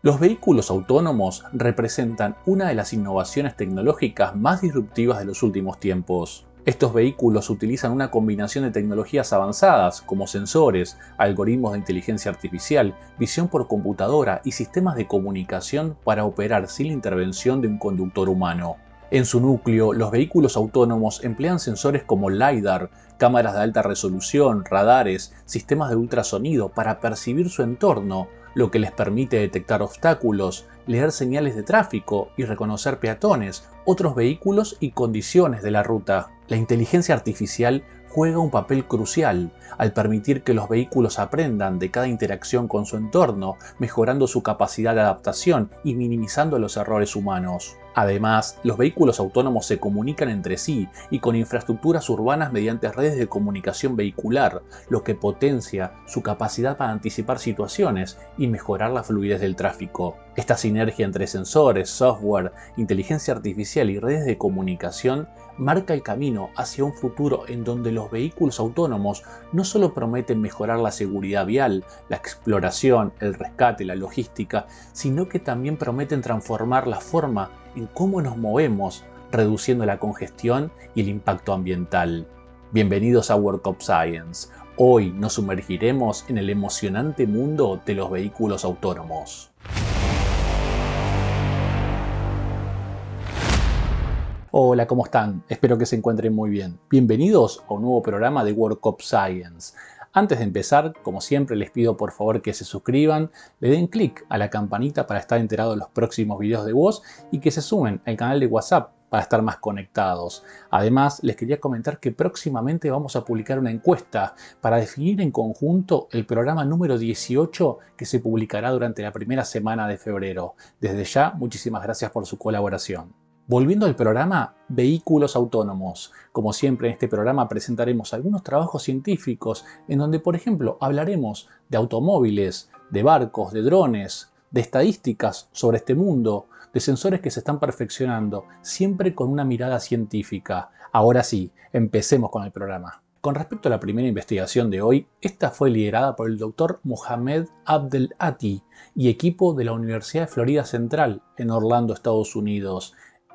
Los vehículos autónomos representan una de las innovaciones tecnológicas más disruptivas de los últimos tiempos. Estos vehículos utilizan una combinación de tecnologías avanzadas como sensores, algoritmos de inteligencia artificial, visión por computadora y sistemas de comunicación para operar sin la intervención de un conductor humano. En su núcleo, los vehículos autónomos emplean sensores como LiDAR, cámaras de alta resolución, radares, sistemas de ultrasonido para percibir su entorno, lo que les permite detectar obstáculos, leer señales de tráfico y reconocer peatones, otros vehículos y condiciones de la ruta. La inteligencia artificial juega un papel crucial al permitir que los vehículos aprendan de cada interacción con su entorno, mejorando su capacidad de adaptación y minimizando los errores humanos. Además, los vehículos autónomos se comunican entre sí y con infraestructuras urbanas mediante redes de comunicación vehicular, lo que potencia su capacidad para anticipar situaciones y mejorar la fluidez del tráfico. Esta sinergia entre sensores, software, inteligencia artificial y redes de comunicación marca el camino hacia un futuro en donde los vehículos autónomos no solo prometen mejorar la seguridad vial, la exploración, el rescate, la logística, sino que también prometen transformar la forma en cómo nos movemos, reduciendo la congestión y el impacto ambiental. Bienvenidos a World of Science. Hoy nos sumergiremos en el emocionante mundo de los vehículos autónomos. Hola, ¿cómo están? Espero que se encuentren muy bien. Bienvenidos a un nuevo programa de World of Science. Antes de empezar, como siempre, les pido por favor que se suscriban, le den clic a la campanita para estar enterados de los próximos videos de voz y que se sumen al canal de WhatsApp para estar más conectados. Además, les quería comentar que próximamente vamos a publicar una encuesta para definir en conjunto el programa número 18 que se publicará durante la primera semana de febrero. Desde ya, muchísimas gracias por su colaboración. Volviendo al programa Vehículos Autónomos. Como siempre en este programa presentaremos algunos trabajos científicos en donde, por ejemplo, hablaremos de automóviles, de barcos, de drones, de estadísticas sobre este mundo, de sensores que se están perfeccionando, siempre con una mirada científica. Ahora sí, empecemos con el programa. Con respecto a la primera investigación de hoy, esta fue liderada por el Dr. Mohamed Abdel Ati y equipo de la Universidad de Florida Central en Orlando, Estados Unidos.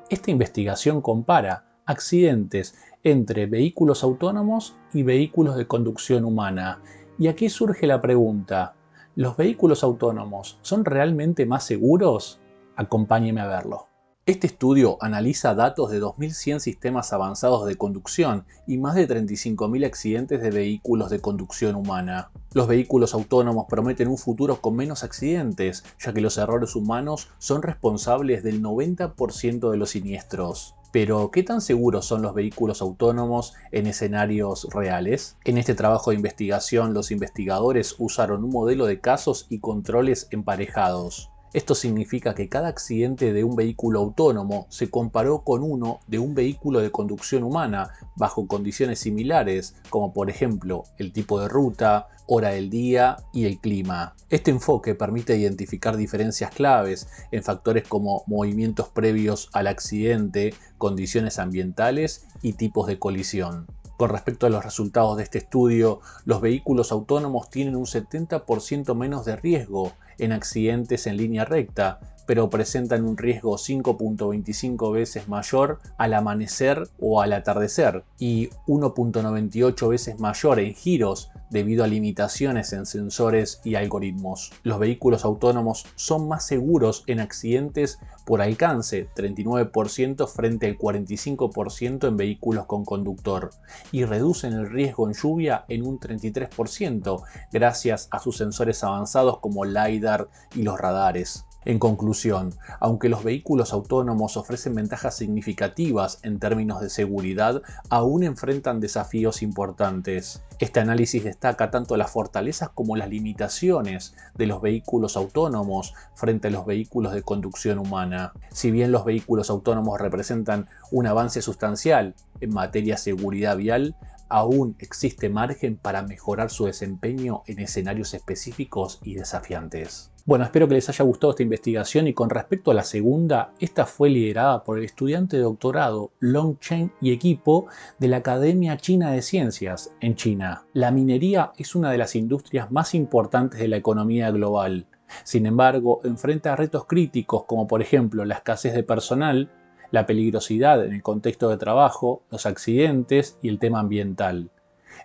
Esta investigación compara accidentes entre vehículos autónomos y vehículos de conducción humana. Y aquí surge la pregunta, ¿los vehículos autónomos son realmente más seguros? Acompáñeme a verlo. Este estudio analiza datos de 2.100 sistemas avanzados de conducción y más de 35.000 accidentes de vehículos de conducción humana. Los vehículos autónomos prometen un futuro con menos accidentes, ya que los errores humanos son responsables del 90% de los siniestros. Pero, ¿qué tan seguros son los vehículos autónomos en escenarios reales? En este trabajo de investigación, los investigadores usaron un modelo de casos y controles emparejados. Esto significa que cada accidente de un vehículo autónomo se comparó con uno de un vehículo de conducción humana bajo condiciones similares, como por ejemplo el tipo de ruta, hora del día y el clima. Este enfoque permite identificar diferencias claves en factores como movimientos previos al accidente, condiciones ambientales y tipos de colisión. Con respecto a los resultados de este estudio, los vehículos autónomos tienen un 70% menos de riesgo en accidentes en línea recta, pero presentan un riesgo 5.25 veces mayor al amanecer o al atardecer y 1.98 veces mayor en giros debido a limitaciones en sensores y algoritmos. Los vehículos autónomos son más seguros en accidentes por alcance, 39% frente al 45% en vehículos con conductor, y reducen el riesgo en lluvia en un 33% gracias a sus sensores avanzados como LiDAR y los radares. En conclusión, aunque los vehículos autónomos ofrecen ventajas significativas en términos de seguridad, aún enfrentan desafíos importantes. Este análisis destaca tanto las fortalezas como las limitaciones de los vehículos autónomos frente a los vehículos de conducción humana. Si bien los vehículos autónomos representan un avance sustancial en materia de seguridad vial, aún existe margen para mejorar su desempeño en escenarios específicos y desafiantes. Bueno, espero que les haya gustado esta investigación y con respecto a la segunda, esta fue liderada por el estudiante de doctorado Long Chen y equipo de la Academia China de Ciencias en China. La minería es una de las industrias más importantes de la economía global. Sin embargo, enfrenta retos críticos como por ejemplo la escasez de personal, la peligrosidad en el contexto de trabajo, los accidentes y el tema ambiental.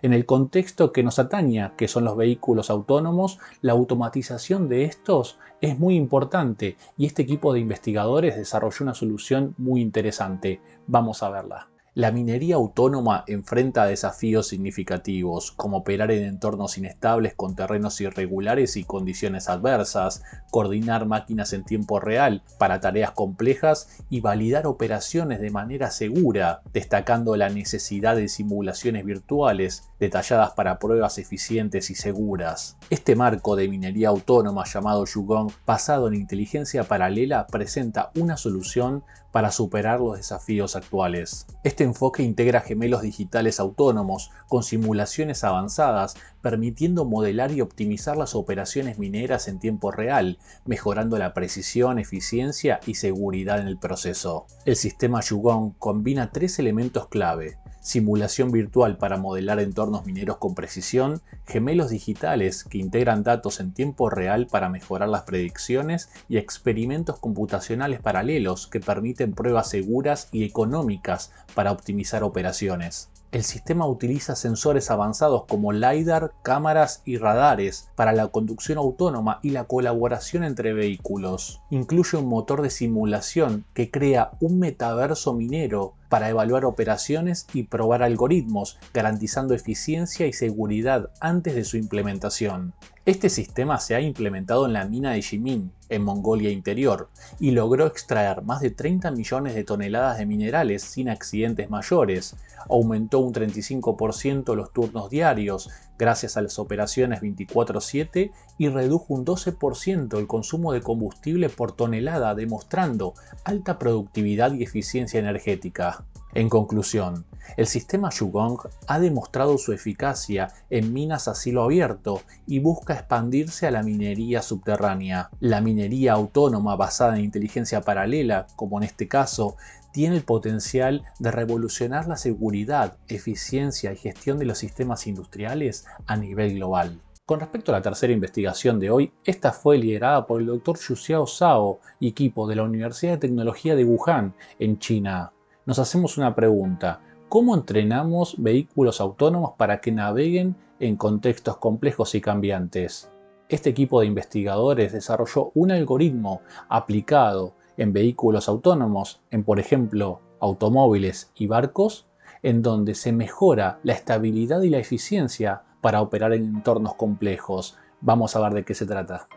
En el contexto que nos atañe, que son los vehículos autónomos, la automatización de estos es muy importante y este equipo de investigadores desarrolló una solución muy interesante. Vamos a verla. La minería autónoma enfrenta desafíos significativos, como operar en entornos inestables con terrenos irregulares y condiciones adversas, coordinar máquinas en tiempo real para tareas complejas y validar operaciones de manera segura, destacando la necesidad de simulaciones virtuales detalladas para pruebas eficientes y seguras. Este marco de minería autónoma llamado Yugong, basado en inteligencia paralela, presenta una solución para superar los desafíos actuales. Este enfoque integra gemelos digitales autónomos con simulaciones avanzadas, permitiendo modelar y optimizar las operaciones mineras en tiempo real, mejorando la precisión, eficiencia y seguridad en el proceso. El sistema Yugong combina tres elementos clave: simulación virtual para modelar entornos mineros con precisión, gemelos digitales que integran datos en tiempo real para mejorar las predicciones y experimentos computacionales paralelos que permiten pruebas seguras y económicas para optimizar operaciones. El sistema utiliza sensores avanzados como LiDAR, cámaras y radares para la conducción autónoma y la colaboración entre vehículos. Incluye un motor de simulación que crea un metaverso minero para evaluar operaciones y probar algoritmos, garantizando eficiencia y seguridad antes de su implementación. Este sistema se ha implementado en la mina de Jimin, en Mongolia Interior, y logró extraer más de 30 millones de toneladas de minerales sin accidentes mayores. Aumentó un 35% los turnos diarios gracias a las operaciones 24/7 y redujo un 12% el consumo de combustible por tonelada, demostrando alta productividad y eficiencia energética. En conclusión, el sistema Yugong ha demostrado su eficacia en minas a cielo abierto y busca expandirse a la minería subterránea. La minería autónoma basada en inteligencia paralela, como en este caso, tiene el potencial de revolucionar la seguridad, eficiencia y gestión de los sistemas industriales a nivel global. Con respecto a la tercera investigación de hoy, esta fue liderada por el Dr. Xuexiao Zhao y equipo de la Universidad de Tecnología de Wuhan, en China. Nos hacemos una pregunta: ¿cómo entrenamos vehículos autónomos para que naveguen en contextos complejos y cambiantes? Este equipo de investigadores desarrolló un algoritmo aplicado en vehículos autónomos, en por ejemplo automóviles y barcos, en donde se mejora la estabilidad y la eficiencia para operar en entornos complejos. Vamos a ver de qué se trata.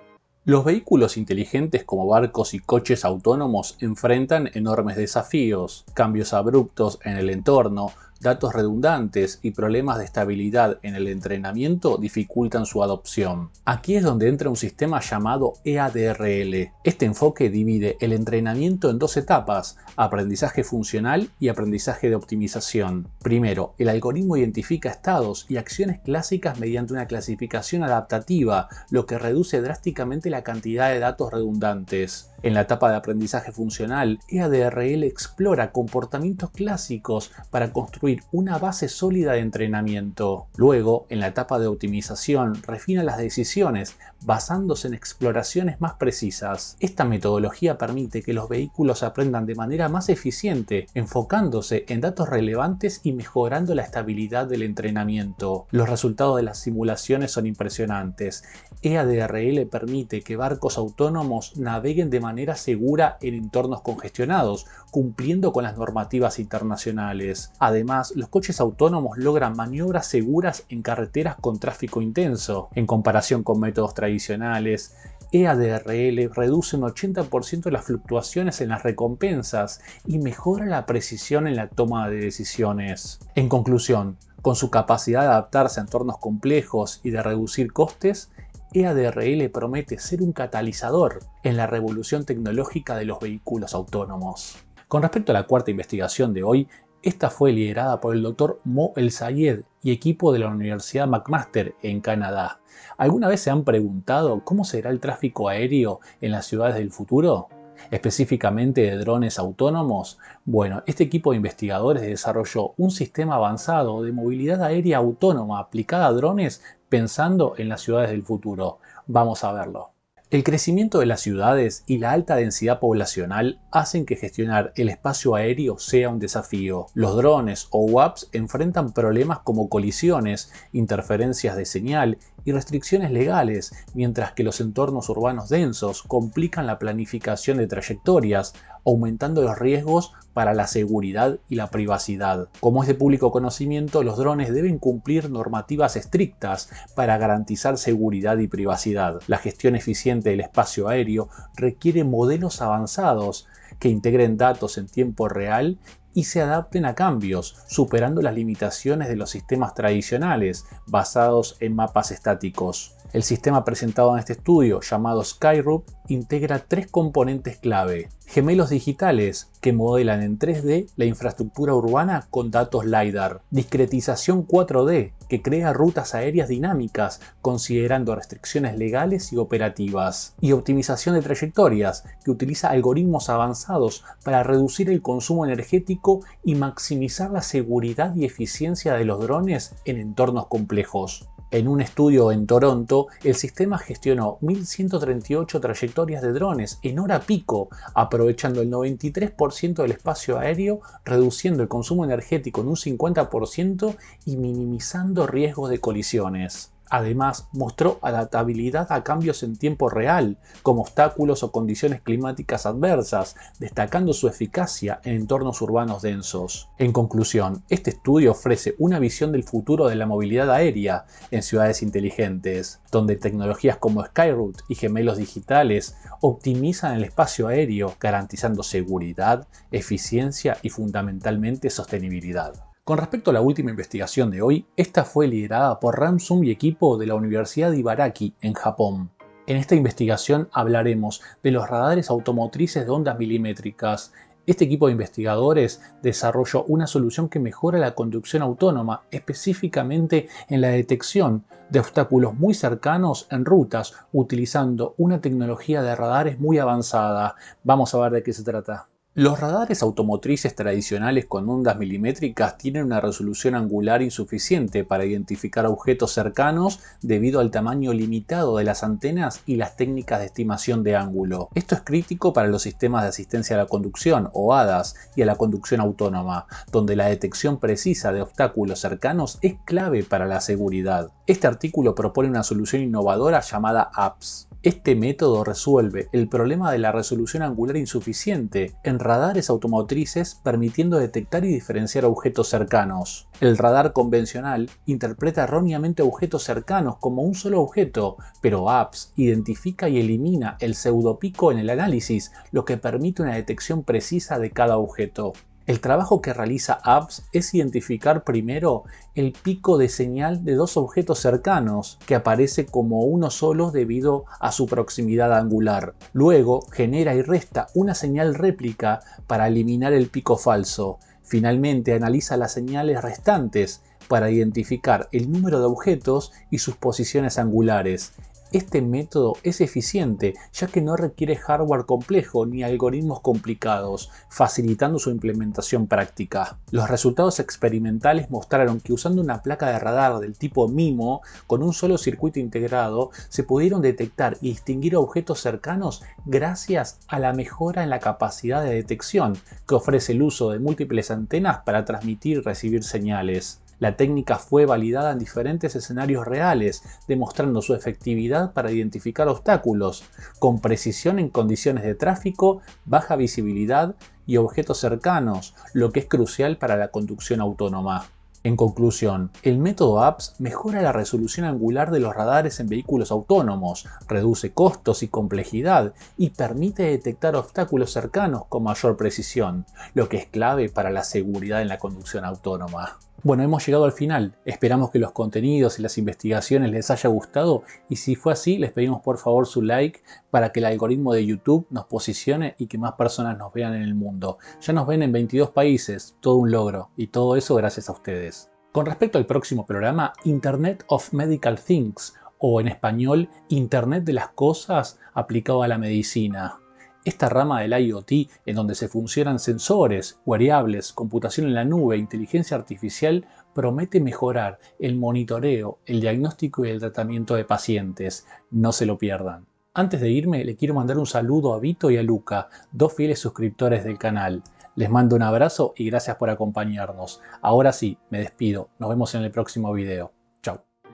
Los vehículos inteligentes como barcos y coches autónomos enfrentan enormes desafíos: cambios abruptos en el entorno, datos redundantes y problemas de estabilidad en el entrenamiento dificultan su adopción. Aquí es donde entra un sistema llamado EADRL. Este enfoque divide el entrenamiento en dos etapas: aprendizaje funcional y aprendizaje de optimización. Primero, el algoritmo identifica estados y acciones clásicas mediante una clasificación adaptativa, lo que reduce drásticamente la cantidad de datos redundantes. En la etapa de aprendizaje funcional, EADRL explora comportamientos clásicos para construir una base sólida de entrenamiento. Luego, en la etapa de optimización, refina las decisiones basándose en exploraciones más precisas. Esta metodología permite que los vehículos aprendan de manera más eficiente, enfocándose en datos relevantes y mejorando la estabilidad del entrenamiento. Los resultados de las simulaciones son impresionantes. EADRL permite que barcos autónomos naveguen de manera segura en entornos congestionados, cumpliendo con las normativas internacionales. Además, los coches autónomos logran maniobras seguras en carreteras con tráfico intenso. En comparación con métodos tradicionales, EADRL reduce un 80% las fluctuaciones en las recompensas y mejora la precisión en la toma de decisiones. En conclusión, con su capacidad de adaptarse a entornos complejos y de reducir costes, EADRL promete ser un catalizador en la revolución tecnológica de los vehículos autónomos. Con respecto a la cuarta investigación de hoy, esta fue liderada por el Dr. Mo El-Sayed y equipo de la Universidad McMaster en Canadá. ¿Alguna vez se han preguntado cómo será el tráfico aéreo en las ciudades del futuro? Específicamente de drones autónomos. Bueno, este equipo de investigadores desarrolló un sistema avanzado de movilidad aérea autónoma aplicada a drones pensando en las ciudades del futuro. Vamos a verlo. El crecimiento de las ciudades y la alta densidad poblacional hacen que gestionar el espacio aéreo sea un desafío. Los drones o UAVs enfrentan problemas como colisiones, interferencias de señal y restricciones legales, mientras que los entornos urbanos densos complican la planificación de trayectorias, aumentando los riesgos para la seguridad y la privacidad. Como es de público conocimiento, los drones deben cumplir normativas estrictas para garantizar seguridad y privacidad. La gestión eficiente del espacio aéreo requiere modelos avanzados que integren datos en tiempo real y se adapten a cambios, superando las limitaciones de los sistemas tradicionales basados en mapas estáticos. El sistema presentado en este estudio, llamado Skyroot, integra tres componentes clave: gemelos digitales que modelan en 3D la infraestructura urbana con datos LiDAR, discretización 4D que crea rutas aéreas dinámicas considerando restricciones legales y operativas, y optimización de trayectorias que utiliza algoritmos avanzados para reducir el consumo energético y maximizar la seguridad y eficiencia de los drones en entornos complejos. En un estudio en Toronto, el sistema gestionó 1.138 trayectorias de drones en hora pico, aprovechando el 93% del espacio aéreo, reduciendo el consumo energético en un 50% y minimizando riesgos de colisiones. Además, mostró adaptabilidad a cambios en tiempo real, como obstáculos o condiciones climáticas adversas, destacando su eficacia en entornos urbanos densos. En conclusión, este estudio ofrece una visión del futuro de la movilidad aérea en ciudades inteligentes, donde tecnologías como Skyroot y gemelos digitales optimizan el espacio aéreo, garantizando seguridad, eficiencia y fundamentalmente sostenibilidad. Con respecto a la última investigación de hoy, esta fue liderada por Ramsung y equipo de la Universidad de Ibaraki, en Japón. En esta investigación hablaremos de los radares automotrices de ondas milimétricas. Este equipo de investigadores desarrolló una solución que mejora la conducción autónoma, específicamente en la detección de obstáculos muy cercanos en rutas, utilizando una tecnología de radares muy avanzada. Vamos a ver de qué se trata. Los radares automotrices tradicionales con ondas milimétricas tienen una resolución angular insuficiente para identificar objetos cercanos debido al tamaño limitado de las antenas y las técnicas de estimación de ángulo. Esto es crítico para los sistemas de asistencia a la conducción o ADAS y a la conducción autónoma, donde la detección precisa de obstáculos cercanos es clave para la seguridad. Este artículo propone una solución innovadora llamada APS. Este método resuelve el problema de la resolución angular insuficiente en radares automotrices, permitiendo detectar y diferenciar objetos cercanos. El radar convencional interpreta erróneamente objetos cercanos como un solo objeto, pero APS identifica y elimina el pseudopico en el análisis, lo que permite una detección precisa de cada objeto. El trabajo que realiza APS es identificar primero el pico de señal de dos objetos cercanos, que aparece como uno solo debido a su proximidad angular. Luego genera y resta una señal réplica para eliminar el pico falso. Finalmente analiza las señales restantes para identificar el número de objetos y sus posiciones angulares. Este método es eficiente ya que no requiere hardware complejo ni algoritmos complicados, facilitando su implementación práctica. Los resultados experimentales mostraron que usando una placa de radar del tipo MIMO con un solo circuito integrado se pudieron detectar y distinguir objetos cercanos gracias a la mejora en la capacidad de detección que ofrece el uso de múltiples antenas para transmitir y recibir señales. La técnica fue validada en diferentes escenarios reales, demostrando su efectividad para identificar obstáculos, con precisión en condiciones de tráfico, baja visibilidad y objetos cercanos, lo que es crucial para la conducción autónoma. En conclusión, el método APS mejora la resolución angular de los radares en vehículos autónomos, reduce costos y complejidad y permite detectar obstáculos cercanos con mayor precisión, lo que es clave para la seguridad en la conducción autónoma. Bueno, hemos llegado al final. Esperamos que los contenidos y las investigaciones les haya gustado y si fue así, les pedimos por favor su like para que el algoritmo de YouTube nos posicione y que más personas nos vean en el mundo. Ya nos ven en 22 países, todo un logro y todo eso gracias a ustedes. Con respecto al próximo programa, Internet of Medical Things, o en español, Internet de las Cosas aplicado a la medicina. Esta rama del IoT, en donde se funcionan sensores, wearables, computación en la nube e inteligencia artificial, promete mejorar el monitoreo, el diagnóstico y el tratamiento de pacientes. No se lo pierdan. Antes de irme, le quiero mandar un saludo a Vito y a Luca, dos fieles suscriptores del canal. Les mando un abrazo y gracias por acompañarnos. Ahora sí, me despido. Nos vemos en el próximo video. Chau.